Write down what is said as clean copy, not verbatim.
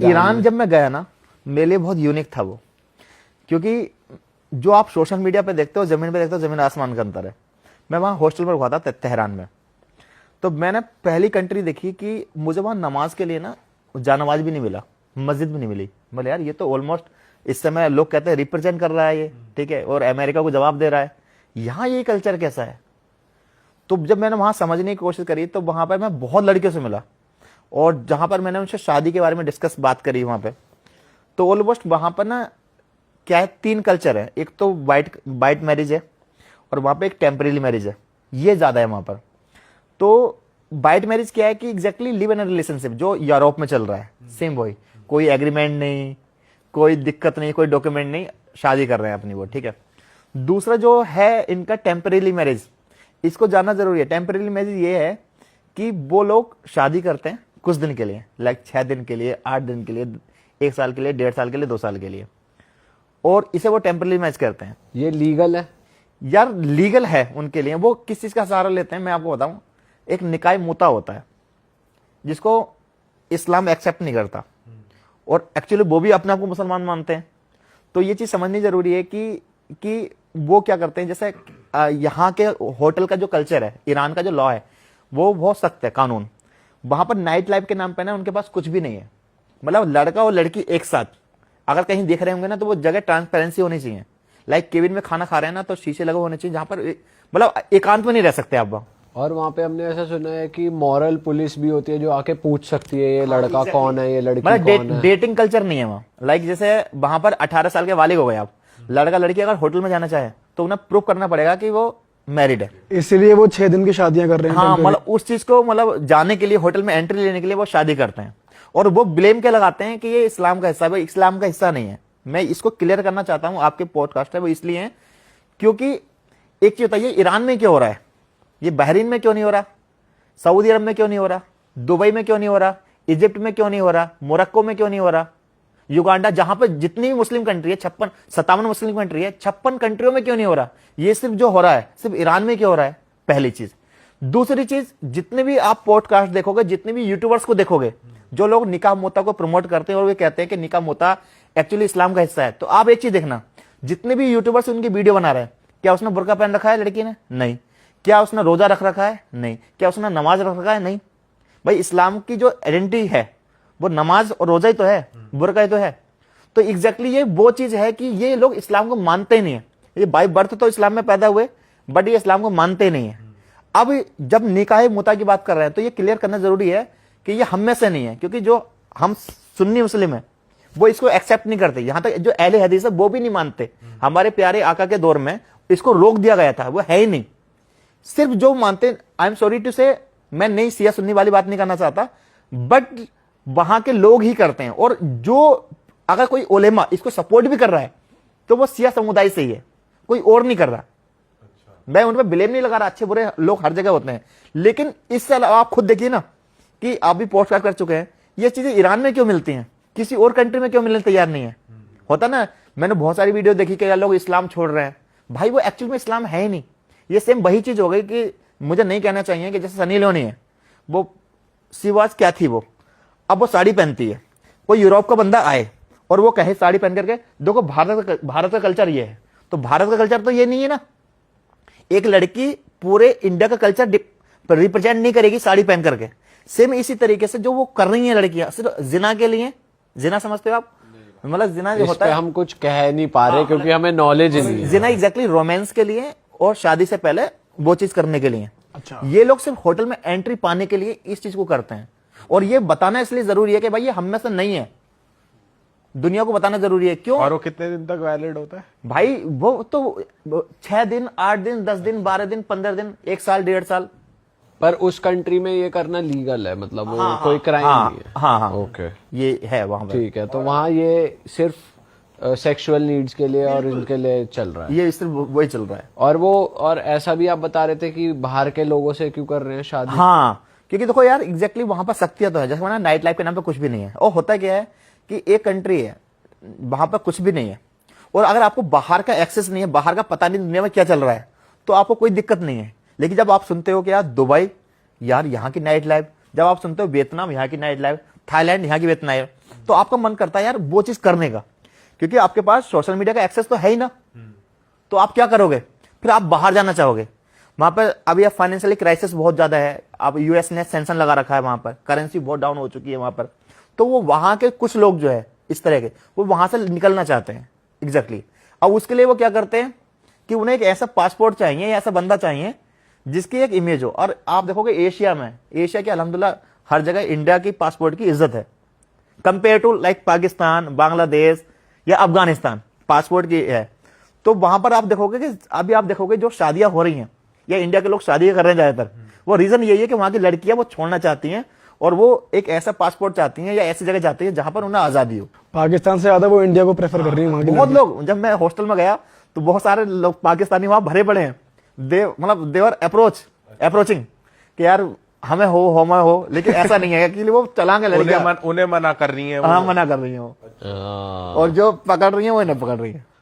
Iran जब मैं गया ना, मेरे लिए बहुत यूनिक था वो, क्योंकि जो आप सोशल मीडिया पे देखते हो, जमीन पे देखते हो, जमीन आसमान का अंतर है। मैं वहां हॉस्टल पर हुआ था तेहरान में, तो मैंने पहली कंट्री देखी कि मुझे वहां नमाज के लिए ना जानमाज भी नहीं मिला, मस्जिद भी नहीं मिली। बोले यार ये तो ऑलमोस्ट इस समय लोग कहते हैं रिप्रेजेंट कर रहा है ये, ठीक है, और अमेरिका को जवाब दे रहा है। यहाँ ये कल्चर कैसा है? तो जब मैंने वहां समझने की कोशिश करी तो वहां पर मैं बहुत लड़कियों से मिला, और जहां पर मैंने उनसे शादी के बारे में डिस्कस बात करी वहां पे, तो ऑलमोस्ट वहां पर ना क्या है, 3 कल्चर है। एक तो वाइट मैरिज है, और वहां पे एक टेम्परेरी मैरिज है, ये ज्यादा है वहां पर। तो वाइट मैरिज क्या है कि एग्जैक्टली लिव इन रिलेशनशिप जो यूरोप में चल रहा है, सेम वही, कोई एग्रीमेंट नहीं, कोई दिक्कत नहीं, कोई डॉक्यूमेंट नहीं, शादी कर रहे हैं अपनी वो, ठीक है। दूसरा जो है इनका टेम्परेरी मैरिज, इसको जानना जरूरी है। टेम्परेरी मैरिज ये है कि वो लोग शादी करते हैं कुछ दिन के लिए, लाइक 6 दिन के लिए, 8 दिन के लिए, 1 साल के लिए, 1.5 साल के लिए, 2 साल के लिए, और इसे वो टेम्परेरी मैच करते हैं। ये लीगल है यार? लीगल है उनके लिए। वो किस चीज का सहारा लेते हैं मैं आपको बताऊं, एक निकाय मुता होता है जिसको इस्लाम एक्सेप्ट नहीं करता, और एक्चुअली वो भी अपने आप को मुसलमान मानते हैं। तो ये चीज समझनी जरूरी है कि वो क्या करते हैं। जैसे यहाँ के होटल का जो कल्चर है, ईरान का जो लॉ है वो बहुत सख्त है कानून। वहां पर नाइट लाइफ के नाम पे ना उनके पास कुछ भी नहीं है। मतलब लड़का और लड़की एक साथ अगर कहीं देख रहे होंगे ना, तो वो जगह ट्रांसपेरेंसी होनी चाहिए। लाइक केबिन में खाना खा रहे हैं ना, तो शीशे लगे होने चाहिए, जहां पर मतलब एकांत में नहीं रह सकते आप वहां। और वहाँ पे हमने ऐसा सुना है कि मॉरल पुलिस भी होती है जो आके पूछ सकती है ये लड़का कौन है, ये लड़की कौन है। डेटिंग कल्चर नहीं है वहाँ। लाइक जैसे वहां पर 18 साल के वालिद हो गए आप, लड़का लड़की अगर होटल में जाना चाहे तो उन्हें प्रूव करना पड़ेगा कि वो मैरिड है। इसीलिए वो 6 दिन की शादियां कर रहे हैं। हाँ, मतलब उस चीज को मतलब जाने के लिए, होटल में एंट्री लेने के लिए वो शादी करते हैं, और वो ब्लेम क्या लगाते हैं कि ये इस्लाम का हिस्सा है। इस्लाम का हिस्सा नहीं है। मैं इसको क्लियर करना चाहता हूं, आपके पॉडकास्ट है वो इसलिए है क्योंकि एक चीज बताइए, ईरान में क्यों हो रहा है, ये बहरीन में क्यों नहीं हो रहा, सऊदी अरब में क्यों नहीं हो रहा, दुबई में क्यों नहीं हो रहा, इजिप्ट में क्यों नहीं हो रहा, मोरक्को में क्यों नहीं हो रहा, युगांडा, जहां पर जितनी भी मुस्लिम कंट्री है, 57 मुस्लिम कंट्री है, 56 कंट्रियों में क्यों नहीं हो रहा? ये सिर्फ जो हो रहा है सिर्फ ईरान में क्यों हो रहा है? पहली चीज। दूसरी चीज, जितने भी आप पॉडकास्ट देखोगे, जितने भी यूट्यूबर्स को देखोगे, जो लोग निकाह मोता को प्रमोट करते हैं और वे कहते हैं कि निकाह मोता एक्चुअली इस्लाम का हिस्सा है, तो आप एक चीज देखना, जितने भी यूट्यूबर्स उनकी वीडियो बना रहे हैं, क्या उसने बुर्का पहन रखा है लड़की ने? नहीं। क्या उसने रोजा रख रखा है? नहीं। क्या उसने नमाज रख रखा है? नहीं। भाई इस्लाम की जो आइडेंटिटी है वो नमाज और रोजा ही तो है, बुर्का ही तो है। तो एग्जैक्टली ये वो चीज है कि ये लोग इस्लाम को मानते ही नहीं है। ये बाय बर्थ तो इस्लाम में पैदा हुए, बट ये इस्लाम को मानते नहीं है। अब जब निकाह मुता की बात कर रहे हैं तो ये क्लियर करना जरूरी है कि ये हम में से नहीं है, क्योंकि जो हम सुन्नी मुस्लिम है वो इसको एक्सेप्ट नहीं करते। यहां तक जो अहले हदीस है वो भी नहीं मानते। हमारे प्यारे आका के दौर में इसको रोक दिया गया था, वो है ही नहीं। सिर्फ जो मानते, आई एम सॉरी टू से, मैं नहीं सिया सुन्नी वाली बात नहीं करना चाहता, बट वहां के लोग ही करते हैं। और जो अगर कोई उलेमा इसको सपोर्ट भी कर रहा है तो वो सिया समुदाय से ही है, कोई और नहीं कर रहा। मैं उन पर ब्लेम नहीं लगा रहा, अच्छे बुरे लोग हर जगह होते हैं, लेकिन इससे अलावा आप खुद देखिए ना कि आप भी पॉडकास्ट कर चुके हैं, ये चीजें ईरान में क्यों मिलती हैं, किसी और कंट्री में क्यों मिलने तैयार नहीं है? होता ना, मैंने बहुत सारी वीडियो देखी कि लोग इस्लाम छोड़ रहे हैं। भाई वो एक्चुअल में इस्लाम है ही नहीं। ये सेम वही चीज हो गई कि मुझे नहीं कहना चाहिए कि जैसे सनी लियोनी है, वो सिवाज क्या थी, वो अब वो साड़ी पहनती है। कोई यूरोप का बंदा आए और वो कहे साड़ी पहन करके, देखो भारत का कल्चर ये है, तो भारत का कल्चर तो ये नहीं है ना। एक लड़की पूरे इंडिया का कल्चर रिप्रेजेंट नहीं करेगी साड़ी पहन करके। सेम इसी तरीके से जो वो कर रही हैं लड़कियां सिर्फ जिना के लिए, जिना समझते हो आप? मतलब जिना जो होता है, हम कुछ कह नहीं पा रहे क्योंकि हमें नॉलेज नहीं है। जिना एग्जैक्टली रोमांस के लिए और शादी से पहले वो चीज करने के लिए। अच्छा। ये लोग सिर्फ होटल में एंट्री पाने के लिए इस चीज को करते हैं, और ये बताना इसलिए जरूरी है कि भाई ये हम में से नहीं है, दुनिया को बताना जरूरी है। क्यों? और वो कितने दिन तक वैलिड होता है भाई? वो तो 6 दिन, 8 दिन, 10 दिन, 12 दिन, 15 दिन, 1 साल, 1.5 साल। पर उस कंट्री में ये करना लीगल है, मतलब वो कोई क्राइम नहीं है। हाँ, ओके, ये है वहां पर। ठीक है। तो वहाँ ये सिर्फ सेक्सुअल नीड्स के लिए और इनके लिए चल रहा है, ये सिर्फ वही चल रहा है। और ऐसा भी आप बता रहे थे कि बाहर के लोगों से क्यों कर रहे हैं शादी? हाँ, क्योंकि देखो यार एग्जैक्टली वहां पर सख्तियां तो है। जैसे मैंने नाइट लाइफ के नाम पे कुछ भी नहीं है। और होता क्या है कि एक कंट्री है वहां पर कुछ भी नहीं है, और अगर आपको बाहर का एक्सेस नहीं है, बाहर का पता नहीं दुनिया में क्या चल रहा है, तो आपको कोई दिक्कत नहीं है। लेकिन जब आप सुनते हो कि यार दुबई, यार यहाँ की नाइट लाइफ, जब आप सुनते हो वियतनाम, यहाँ की नाइट लाइफ, थाईलैंड, यहाँ की तो आपका मन करता है यार वो चीज करने का, क्योंकि आपके पास सोशल मीडिया का एक्सेस तो है ही ना। तो आप क्या करोगे, फिर आप बाहर जाना चाहोगे। वहां पर अभी अब फाइनेंशियली क्राइसिस बहुत ज्यादा है, अब यूएस ने सेंशन लगा रखा है, वहां पर करेंसी बहुत डाउन हो चुकी है वहां पर। तो वो वहां के कुछ लोग जो है इस तरह के, वो वहां से निकलना चाहते हैं एग्जैक्टली। अब उसके लिए वो क्या करते हैं कि उन्हें एक ऐसा पासपोर्ट चाहिए या ऐसा बंदा चाहिए जिसकी एक इमेज हो। और आप देखोगे एशिया में, एशिया के अल्हम्दुलिल्लाह हर जगह इंडिया की पासपोर्ट की इज्जत है compare to like Pakistan, Bangladesh या अफगानिस्तान पासपोर्ट की है। तो वहां पर आप देखोगे कि अभी आप देखोगे जो शादियां हो रही हैं या इंडिया के लोग शादी कर रहे हैं ज्यादातर, वो रीजन यही है कि वहां की लड़कियां वो छोड़ना चाहती हैं और वो एक ऐसा पासपोर्ट चाहती हैं या ऐसी जगह चाहती हैं जहां पर उन्हें आजादी हो। पाकिस्तान से ज्यादा वो इंडिया को प्रेफर कर रही है वहाँ की बहुत लड़की। लोग, जब मैं हॉस्टल में गया तो बहुत सारे लोग पाकिस्तानी वहां भरे पड़े हैं। मतलब देवर अप्रोचिंग कि यार हमें हो, लेकिन ऐसा नहीं है कि वो चलाएंगे लड़कियां, उन्हें मना कर रही है, हाँ मना कर रही है वो, और जो पकड़ रही है वो इन्हें पकड़ रही है।